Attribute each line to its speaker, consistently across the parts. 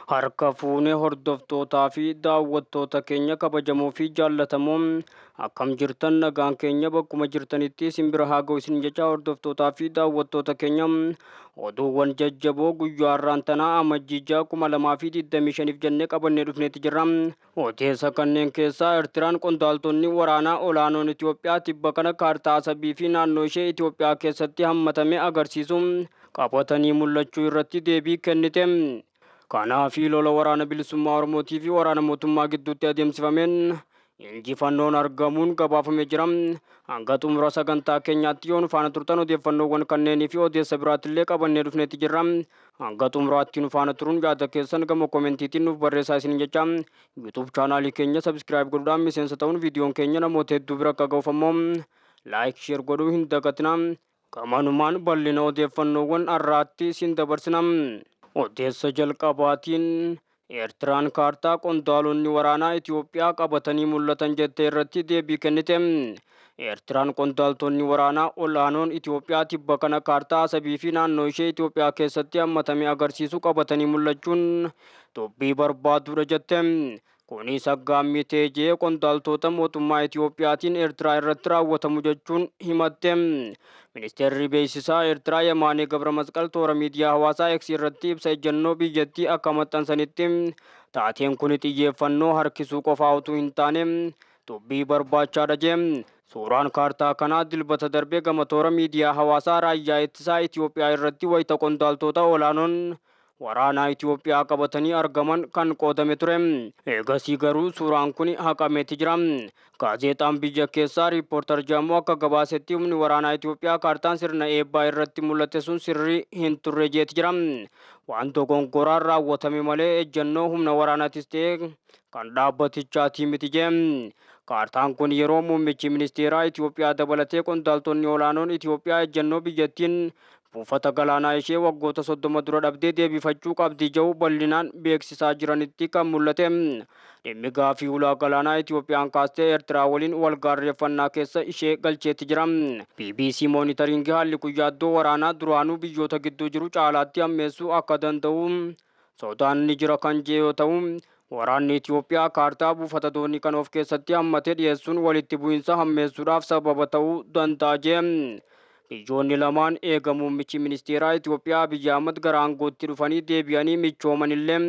Speaker 1: Harka fuunee hordoftootaa fi daawwattoota keenya kabajamoo fi jaallatamoo akkam jirtan nagaan keenya bakkuma jirtanitti simbira haa ga'u isin jecha hordoftootaa fi daawwattoota keenya oduuwwan jajjaboo guyyaa har'aan tanaa amajjii 2025 jennee qabannee dhufneetti jirra. Odeessa kanneen keessaa Eertiraan qondaaltonni waraanaa olaanoon Itoophiyaa tibba kana kaartaa Asabii fi naannoo ishee Itoophiyaa keessatti hammatame agarsiisu qabatanii mul'achuu irratti deebii kennite. Kanaaf lola waraana bilisummaa Oromootii fi waraana mootummaa gidduutti adeemsifameen injifannoon argamuun gabaafamee jira. Hanga xumura sagantaa keenyaatti yoon faana turtan odeeffannoowwan kanneenii fi odeessa biraattillee qabannee dhufneetti jirra. Hanga xumuraatti nu faana turuun yaada keessan gama koomentiitiin nuuf barreessaa isin jecha YouTube chaanaalii keenya subscribe godhuudhaan miseensa ta'uun viidiyoon keenya namoota hedduu bira akka ga'uuf ammoo like share godhuu hin dagatina. Kamanumaan bal'ina odeeffannoowwan har'aatti isin dabarsina. Odeessa jalqabaatiin Eertiraan kaartaa qondaalonni waraanaa Itoophiyaa qabatanii mul'atan jettee irratti deebii kennite. Eertiraan qondaaltonni waraanaa olaanoon Itoophiyaa tibba kana kaartaa Asabii fi naannoo ishee Itoophiyaa keessatti hammatame agarsiisu qabatanii mul'achuun dubbii barbaaduudha jette. Kunis aggaammii ta'ee qondaaltota mootummaa Itoophiyaatiin Eertiraa irratti raawwatamu jechuun himatte. Ministeerri beeksisaa Eertiraa Yemaanee Gabra Masqal toora miidiyaa hawaasaa X irratti ibsa ejjennoo biyyattii akka maxxansanitti taateen kun xiyyeeffannoo harkisuu qofaa utuu hin taane dubbii barbaachaadha jedhe. Suuraan kaartaa kanaa dilbata darbee gama toora miidiyaa hawaasaa raayyaa ittisaa Itoophiyaa irratti wayita qondaaltota olaanoon waraanaa Itoophiyaa qabatanii argaman kan qoodame ture. Eegasii garuu suuraan kun haqameeti jira. Gaazexaan biyya keessaa riippoortar Jaammoo akka gabaasetti humni waraanaa Itoophiyaa kaartaan sirna eebbaa irratti mul'ate sun sirrii hin turre jeeti jira. Waan dogongoraan raawwatame malee ejjennoo humna waraanaatis ta'e kan dhaabbatichaatii miti jedhe. Kaartaan kun yeroo muummichi ministeeraa Itoophiyaa dabalatee qondaaltonni olaanoon Itoophiyaa ejjennoo biyyattiin buufata galaanaa ishee waggoota 30 dura dhabdee deebifachuu qabdii jedhu bal'inaan beeksisaa jiranitti kan mul'ate. Dhimmi gaafii ulaa galaanaa Itoophiyaan kaastee Eertiraa waliin wal gaarreeffannaa keessa ishee galcheetti jira. BBC Monitoring haalli guyyaaddoo waraanaa duraanuu biyyoota gidduu jiru caalaatti hammeessuu akka danda'u sodaan ni jira kan jedhu yoo ta'u, waraanni Itoophiyaa kaartaa buufata doonii kan of keessatti hammatee dhiyeessuun walitti bu'iinsa hammeessuudhaaf sababa ta'uu danda'a jedhe. Biyyoonni lamaan eega muummichi ministeeraa Itoophiyaa Abiyyi Ahmad gara aangootti dhufanii deebi'anii michoomanillee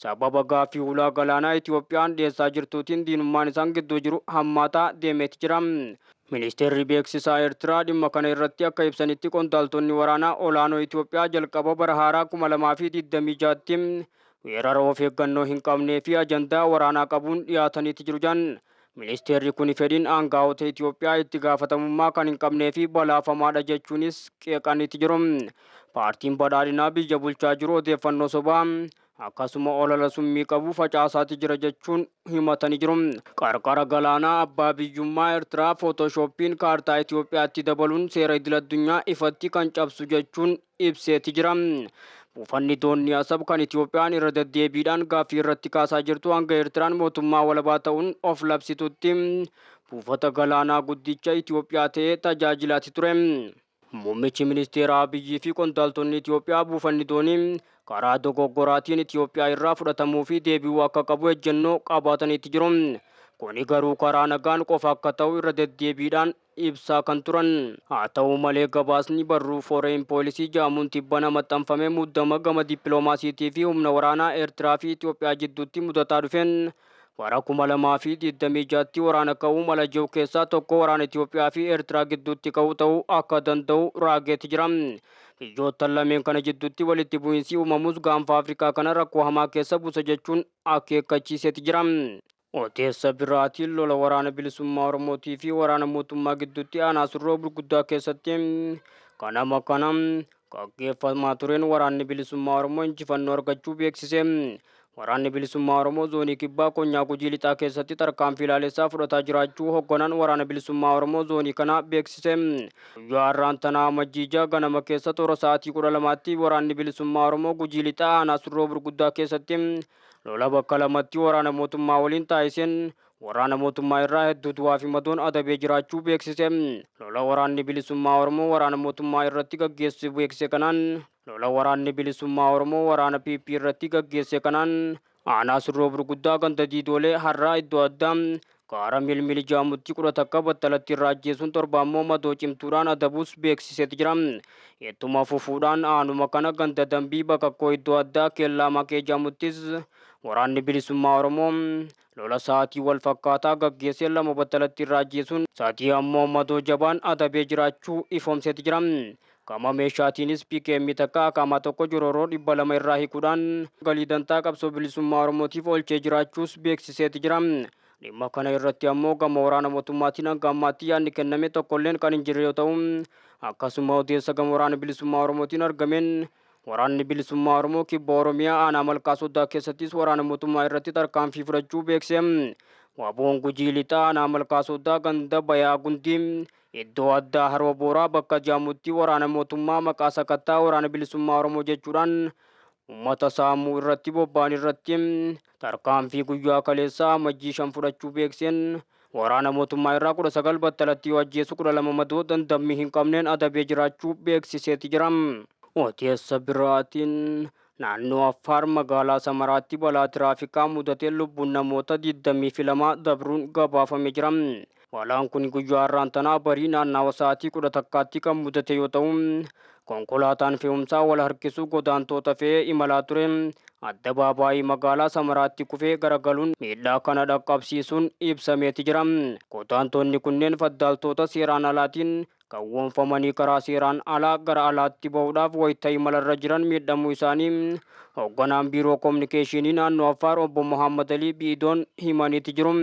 Speaker 1: sababa gaafii ulaa galaanaa Itoophiyaan dhiyeessaa jirtuutiin diinummaan isaan gidduu jiru hammaataa deemeeti jira. Ministeerri beeksisaa Eertiraa dhimma kana irratti akka ibsanitti qondaaltonni waraanaa olaanoo Itoophiyaa jalqaba bara haaraa 2026tti weerara of eeggannoo hin qabnee fi ajandaa waraanaa qabuun dhiyaataniiti jiru jedhan. Ministeerri kun fedhiin aangaa'ota Itoophiyaa itti gaafatamummaa kan hin qabnee fi balaafamaadha jechuunis qeeqaniiti jiru. Paartiin badhaadhinaa biyya bulchaa jiru odeeffannoo sobaa akkasuma olola summii qabu facaasaati jira jechuun himatanii jiru. Qarqara galaanaa abbaa biyyummaa Eertiraa footooshooppiin kaartaa Itoophiyaatti dabaluun seera idil-addunyaa ifatti kan cabsu jechuun ibseeti jira. Buufanni doonii Asab kan Itoophiyaan irra deddeebiidhaan gaaffii irratti kaasaa jirtu hanga Eertiraan mootummaa walabaa ta'uun of labsitutti buufata galaanaa guddicha Itoophiyaa ta'ee tajaajilaati ture. Muummichi ministeeraa Abiyyii fi qondaaltonni Itoophiyaa buufanni doonii karaa dogoggoraatiin Itoophiyaa irraa fudhatamuu fi deebi'uu akka qabu ejjennoo qabaataniiti jiru. Kuni garuu karaa nagaan qofa akka ta'u irra deddeebiidhaan ibsaa kan turan. Haa ta'u malee gabaasni barruu foreign policy jedhamuun tibbana maxxanfame muddama gama dippiloomaasiitii fi humna waraanaa Eertiraa fi Itoophiyaa jidduutti mudataa dhufeen bara 2026tti waraana ka'uu mala jiru keessaa tokko waraana Itoophiyaa fi Eertiraa gidduutti ka'uu ta'uu akka danda'u raageeti jira. Biyyoota lameen kana jidduutti walitti bu'iinsi uumamus gaanfa Afrikaa kana rakkoo hamaa keessa buusa jechuun akeekkachiiseeti jira. Odeessa biraatiin lola waraana bilisummaa Oromootii fi waraana mootummaa gidduutti aanaa surroo gurguddaa keessatti kanama gaggeeffamaa tureen waraanni bilisummaa Oromoo injifannoo argachuu beeksise. Waraanni bilisummaa Oromoo zoonii kibbaa konyaa Gujii lixaa keessatti tarkaanfii ilaalessaa fudhataa jiraachuu hoogganaan waraana bilisummaa Oromoo zoonii kana beeksise. Guyyaa har'aan tanaa amajjii 6 ganama keessa toora sa'aatii 12tti waraanni bilisummaa Oromoo Gujii lixaa aanaa surroo gurguddaa keessatti lola bakka lamatti waraana mootummaa waliin taasiseen waraana mootummaa irraa hedduu du'aa fi madoon adabee jiraachuu beeksise. Lola waraanni bilisummaa Oromoo waraana mootummaa irratti gaggeessu beeksise kanaan lola waraanni bilisummaa Oromoo waraana PP irratti gaggeesse kanaan aanaa sirroo gurguddaa ganda diidoolee har'aa iddoo addaa kaara milmili jaamutti kudha takka battalatti irraa ajjeesuun torba ammoo madoo cimtuudhaan adabuus beeksiseeti jira. Ittuma fufuudhaan aanuma kana ganda dambii bakakkoo iddoo addaa keellaa makee jaamuttis waraanni bilisummaa Oromoo lola sa'aatii wal fakkaataa gaggeessee lama battalatti irraa ajjeesuun sa'aatii ammoo madoo jabaan adabee jiraachuu ifoomseeti jira. Kama meeshaatiinis PKM takka akaama tokko jororoo 200 irraa hiikuudhaan galii dantaa qabsoo bilisummaa Oromootiif oolchee jiraachuus beeksiseeti jira. Dhimma kana irratti ammoo gama waraana mootummaatiin hanga ammaatti yaadni kenname tokkolleen kan hin jirre yoo ta'u, akkasuma odeessa gama waraana bilisummaa Oromootiin argameen waraanni bilisummaa Oromoo kibba Oromiyaa aanaa Malkaa Soddaa keessattis waraana mootummaa irratti tarkaanfii fudhachuu beeksise. Waaboon Gujii Lixaa aanaa Malkaa Soddaa ganda Bayaa Gundii iddoo addaa Haroo Booraa bakka jaamutti waraana mootummaa maqaa sakattaa waraana bilisummaa Oromoo jechuudhaan ummata saamuu irratti bobba'an irratti tarkaanfii guyyaa kaleessaa amajjii 5 fudhachuu beeksiseen waraana mootummaa irraa 19 battalatti yoo ajjeesu 12 madoo dandammii hin qabneen adabee jiraachuu beeksiseeti jira. Odeessa biraatiin naannoo Affaar magaalaa Samaraatti balaa tiraafikaa mudatee lubbuun namoota 22 dabruun gabaafamee jira. Balaan kun guyyaa har'aan tanaa barii naannawa sa'aatii 11tti kan mudate yoo ta'u, konkolaataan fe'umsaa wal harkisuu godaantota fe'ee imalaa ture adda baabaayii magaalaa Samaraatti kufee garagaluun miidhaa kana dhaqqabsiisuun ibsameeti jira. Godaantonni kunneen faddaaltota seeraan alaatiin gowwoomfamanii karaa seeraan alaa gara alaatti bahuudhaaf wayita imalarra jiran miidhamuu isaanii hoogganaan biiroo koominikeeshinii naannoo Affaar obbo Muhammad Alii Biidoon himaniiti jiru.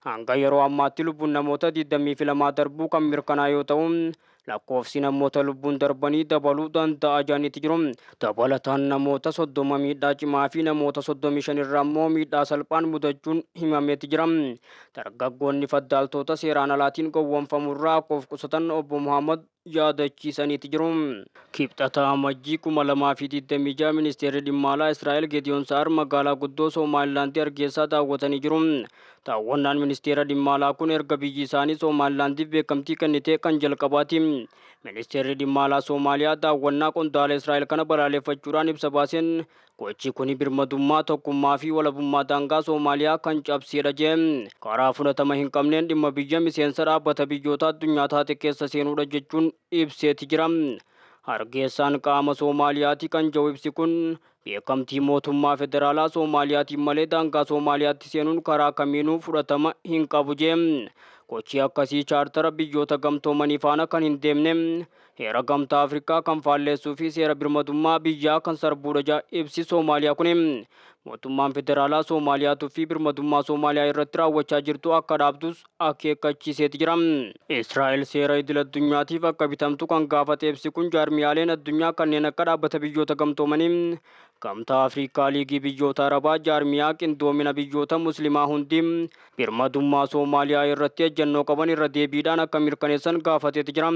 Speaker 1: Hanga yeroo ammaatti lubbuun namoota 22 darbuu kan mirkanaa yoo ta'u, lakkoofsi namoota lubbuun darbanii dabaluu danda'a jedhaniiti jiru. Dabalataan namoota 30 miidhaa cimaa fi namoota 35 irraa immoo miidhaa salphaan mudachuun himameeti jira. Dargaggoonni faddaaltota seeraan alaatiin gowwoomfamurraa akka of qusatan obbo Muhammad yaadachiisaniiti jiru. Kibxata amajjii 2026 ministeerri dhimma alaa Israa'el Gideon Saar magaalaa guddoo Somaalilaandii Hargeysaa daawwatanii jiru. Daawwannaan ministeera dhimma alaa kun erga biyyi isaanii Somaalilaandiif beekamtii kennite kan jalqabaati. Ministeerri dhimma alaa Soomaaliyaa daawwannaa qondaala Israa'el kana balaaleffachuudhaan ibsa baaseen gochi kun birmadummaa tokkummaa fi walabummaa daangaa Soomaaliyaa kan cabsedha jedhe. Karaa fudhatama hin qabneen dhimma biyya miseensa dhaabbata biyyoota addunyaa taate keessa seenuudha jechuun ibseeti jira. Hargeessaan qaama Soomaaliyaati kan jiru ibsi kun beekamtii mootummaa federaalaa Soomaaliyaatiin malee daangaa Soomaaliyaatti seenuun karaa kamiinuu fudhatama hin qabu jedhe. Gochi akkasii chaartara biyyoota gamtoomanii faana kan hin deemne heera gamtaa Afrikaa kan faalleessuu fi seera birmadummaa biyyaa kan sarbuudha jedha ibsi Soomaaliyaa kun. Mootummaan federaalaa Soomaaliyaatuu fi birmadummaa Soomaaliyaa irratti raawwachaa jirtu akka dhaabdus akeekkachiiseeti jira. Israa'el seera idil addunyaatiif akka bitamtu kan gaafate ibsi kun jaarmiyaaleen addunyaa kanneen akka dhaabbata biyyoota gamtoomanii, gamtaa Afrikaa, liigii biyyoota Arabaa, jaarmiyaa qindoomina biyyoota muslimaa hundi birmadummaa Soomaaliyaa irratti ejjennoo qaban irra deebiidhaan akka mirkaneessan gaafateeti jira.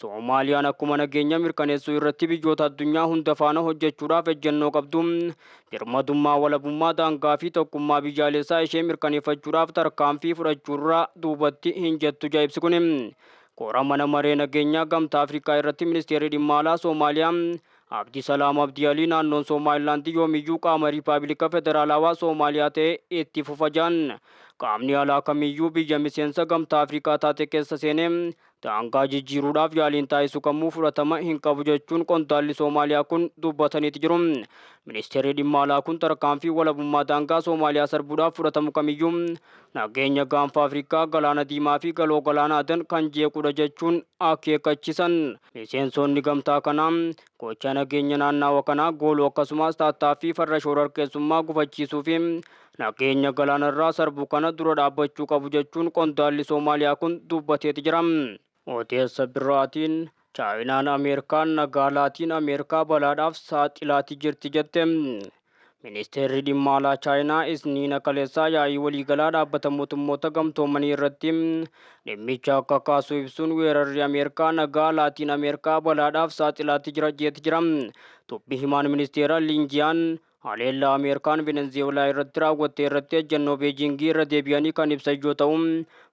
Speaker 1: Soomaaliyaan akkuma nageenya mirkaneessuu irratti biyyoota addunyaa hunda faana hojjechuudhaaf ejjennoo qabdu. Birmadummaa walabummaa daangaa fi tokkummaa biyyaalessaa ishee mirkaneeffachuudhaaf tarkaanfii fudhachuurraa duubatti hin jettu jedha ibsi kun. Koora mana maree nageenyaa gamtaa Afrikaa irratti ministeerri dhimma alaa Soomaaliyaa Abdii Salaam Abdii Alii naannoon Soomaalilaandii yoomiyyuu qaama Riippaabilika Federaalawaa Soomaaliyaa ta'e itti fufa jedhan. Qaamni alaa kamiyyuu biyya miseensa gamtaa Afrikaa taate keessa seenee daangaa jijjiiruudhaaf yaaliin taasisu kamuu fudhatama hin qabu jechuun qondaalli Soomaaliyaa kun dubbataniiti jiru. Ministeerri dhimma alaa kun tarkaanfii walabummaa daangaa Soomaaliyaa sarbuudhaaf fudhatamu kamiyyuu nageenya gaanfa Afrikaa galaana diimaa fi galoo galaana Adan kan jeequdha jechuun akeekkachiisan. Miseensonni gamtaa kanaa gocha nageenya naannawa kanaa gooluu akkasumas taattaaffii farra shororkeessummaa gufachiisuu fi nageenya galaanarraa sarbu kana dura dhaabbachuu qabu jechuun qondaalli Soomaaliyaa kun dubbateeti jira. Odeessa biraatiin Chaayinaan Ameerikaan nagaa Laatiin Ameerikaa balaadhaaf saaxilaati jirti jette. Ministeerri dhimma alaa Chaayinaa Isniina Kaleessaa yaa'ii waliigalaa dhaabbata mootummoota gamtoomanii irratti dhimmicha akka kaasu ibsuun weerarri Ameerikaa nagaa Laatiin Ameerikaa balaadhaaf saaxilaati jira jeeti jira. Dubbi himaan ministeera Liinjiyaan Haleellaa Ameerikaan Venezuelaa irratti raawwatte irratti ejjennoo Beejingii irra deebi'anii kan ibsan yoo ta'u,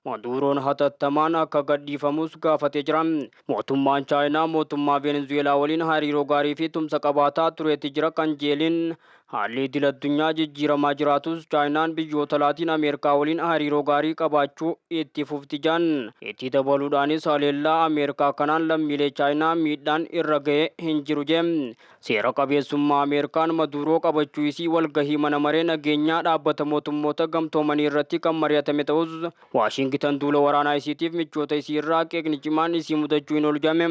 Speaker 1: Maduroon hatattamaan akka gadhiifamus gaafatee jira. Mootummaan Chaayinaa mootummaa Venezuelaa waliin hariiroo gaarii fi tumsa qabaataa tureetti jira kan jeeliin haalli idil addunyaa jijjiiramaa jiraatus Chaayinaan biyyoota Laatiin Ameerikaa waliin hariiroo gaarii qabaachuu itti fufti jiran. Itti dabaluudhaanis haleellaa Ameerikaa kanaan lammiilee Chaayinaa miidhaan irra ga'ee hin jiru jedhe. Seera qabeessummaa Ameerikaan Maduroo qabachuu isii walgahii mana maree nageenyaa dhaabbata mootummoota gamtoomanii irratti kan mari'atame ta'us Waashingitan duula waraanaa isiitiif michoota isii irraa qeeqni cimaan isii mudachuu hin oolchame.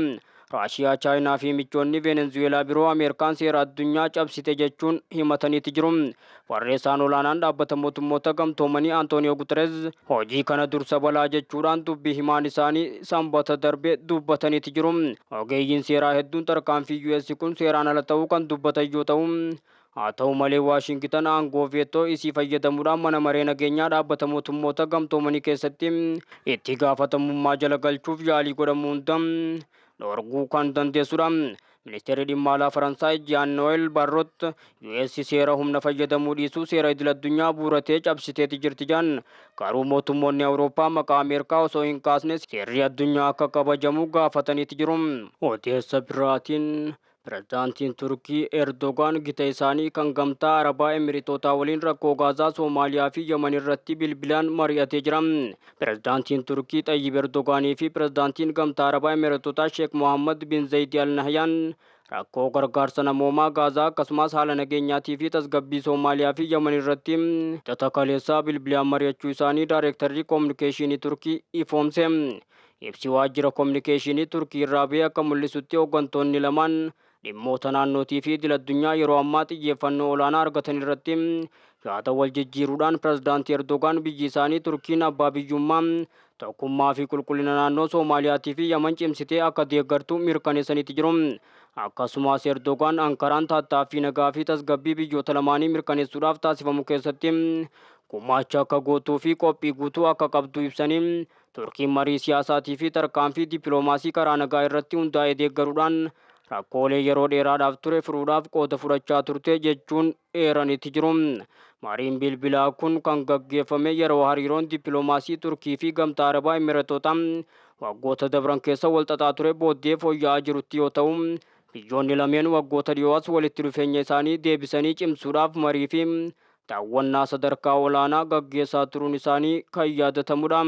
Speaker 1: Raashiyaa, Chaayinaa fi michoonni Venezuelaa biroo Ameerikaan seera addunyaa cabsite jechuun himataniiti jiru. Barreessaan olaanaan dhaabbata mootummoota gamtoomanii Antooniyoo Guteres hojii kana dursa balaa jechuudhaan dubbii himaan isaanii sanbata darbe dubbataniiti jiru. Ogeeyyiin seeraa hedduun tarkaanfii US kun seeraan ala ta'uu kan dubbatan yoo ta'u, haa ta'u malee Waashingitan aangoo veetoo isii fayyadamuudhaan mana maree nageenyaa dhaabbata mootummoota gamtoomanii keessatti itti gaafatamummaa jala galchuuf yaalii godhamu hunda dhorkuu kan dandeessudha. Ministeerri dhimma alaa Faransaay Jean-Noël Barrot US seera humna fayyadamuu dhiisuu seera idil addunyaa buuratee cabsiteeti jirti jedhan. Garuu mootummoonni Awurooppaa maqaa Ameerikaa osoo hin kaasne seerri addunyaa akka kabajamu gaafataniiti jiru. Odeessa biraatiin Pirezidaantiin Turkii Erdogaan gita isaanii kan gamtaa Arabaa Emiritoota waliin rakkoo Gaazaa, Soomaaliyaa fi Yemen irratti bilbilaan mari'atee jira. Pirezidaantiin Turkii Xayyib Erdogaanii fi Pirezidaantiin gamtaa Arabaa Emiritoota Sheek Mohammed bin Zayed Al Nahyan rakkoo gargaarsa namoomaa Gaazaa akkasumas haala nageenyaatii fi tasgabbii Soomaaliyaa fi Yemen irratti hidhata kaleessaa bilbilaan mari'achuu isaanii Daayirektarri Koominikeeshinii Turkii ifoomse. Ibsi waajjira koominikeeshinii Turkii irraa ba'e akka mul'isutti hooggantoonni lamaan dhimmoota naannootii fi idil addunyaa yeroo ammaa xiyyeeffannoo olaanaa argatan irratti yaada wal jijjiiruudhaan Pirezidaantii Erdogaan biyyi isaanii Turkiin abbaa biyyummaa, tokkummaa fi qulqullina naannoo Soomaaliyaatii fi Yemen cimsitee akka deeggartu mirkaneessaniiti jiru. Akkasumas Erdogaan Ankaraan tattaaffii nagaa fi tasgabbii biyyoota lamaanii mirkaneessuudhaaf taasifamu keessatti gumaacha akka gootuu fi qophii guutuu akka qabdu ibsanii Turkiin marii siyaasaatii fi tarkaanfii dippiloomaasii karaa nagaa irratti hundaa'ee deeggaruudhaan rakkoolee yeroo dheeraadhaaf ture furuudhaaf qooda fudhachaa turte jechuun eeraniiti jiru. Mariin bilbilaa kun kan gaggeeffame yeroo hariiroon dippiloomaasii Turkii fi gamtaa Arabaa Emiratoota waggoota dabran keessa walxaxaa ture booddee fooyya'aa jirutti yoo ta'u, biyyoonni lameen waggoota dhiyoos walitti dhufeenya isaanii deebisanii cimsuudhaaf marii fi daawwannaa sadarkaa olaanaa gaggeessaa turuun isaanii kan yaadatamudha.